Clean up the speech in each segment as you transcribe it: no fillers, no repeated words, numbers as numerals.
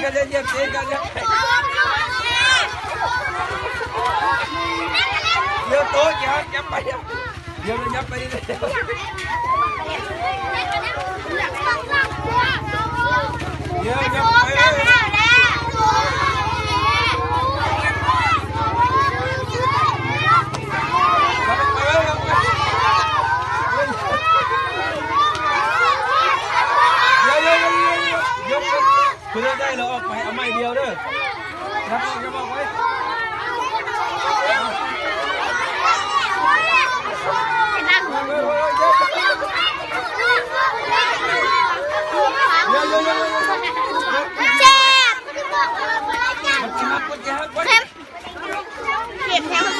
กันเย็บตีกันเดี๋ยวโต๊ะยับไปเดี๋ยวยับไปเดี๋ยวยับไปคุณได้เราออกไปเอาไม้เดียวเด้อยับออกไว้เก็บแค่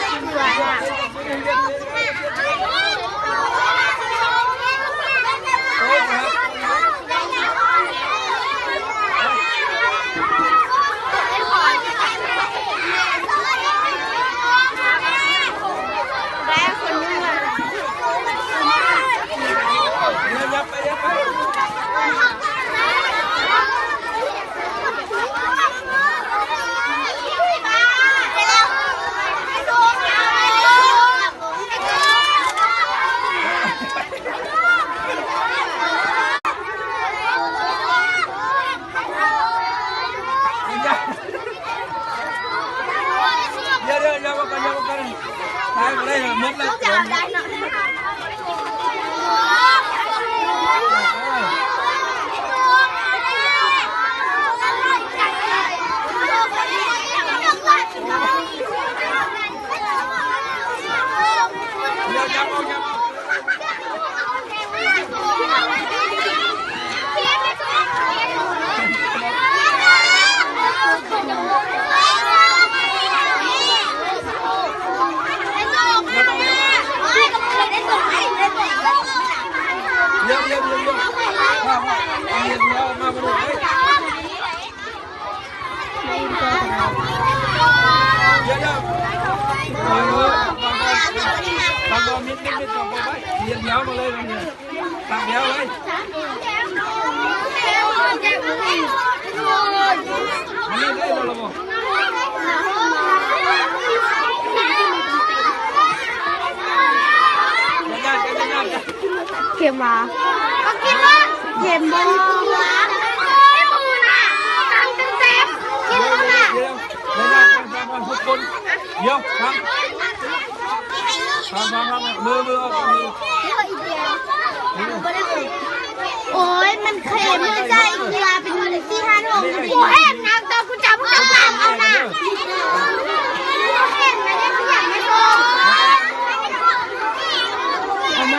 มันเบื่อมิดจบไปเรียนเดียวมาเลยตักเดียวเลยนี่ได้แล้วมั้งเข็มมาเข็มบอลไม่มูนะตังเต็มกินแล้วนะเดี๋ยวฟังมือออกมือโอ้ยมันเค็มเลยใจเวลาเป็นที่ห้าโมงโอ้ยน้ำตากูจำต้องตามเอานะเห็นไหมเนี่ยกูอยากไม่โตทำไม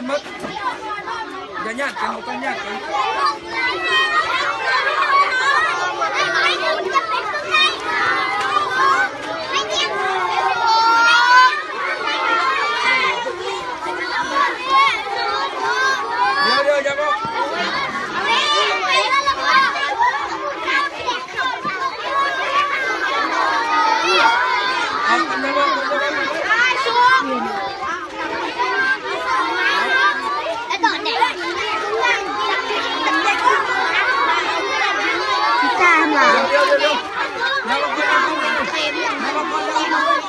mấtอย่าญาติกันต้องญาติกันเดี๋ยวอย่าบอกเอากันนะว่า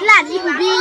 หลานอีบี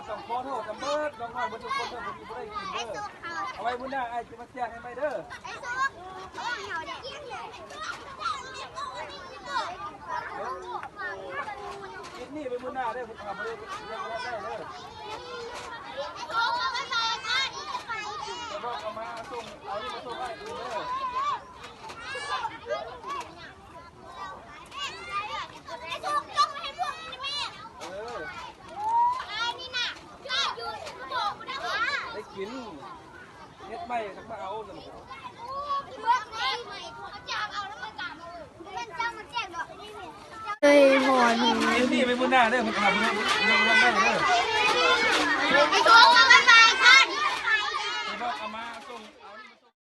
ต้องขอโทษกันเบิดน้องน้อยบ่ทุกคนเด้อบ่มีบ่ได้กินเด้อเอาไว้มื้อหน้าอ้ายสิมาแจ้งให้ใหม่เด้อกินนี่ไปมื้อหน้าเด้อผมทำบ่ได้ยังบ่ได้เด้อบอกเอามาส่งเอานี่มาส่งให้กินเด้อได้กินเฮ็ดไม่ครับมาเอาสนุกเฮ้ยหอนหนู นี่ไปมื้อหน้าเด้อผมทำบ่ได้เด้อ ไอ้ตัว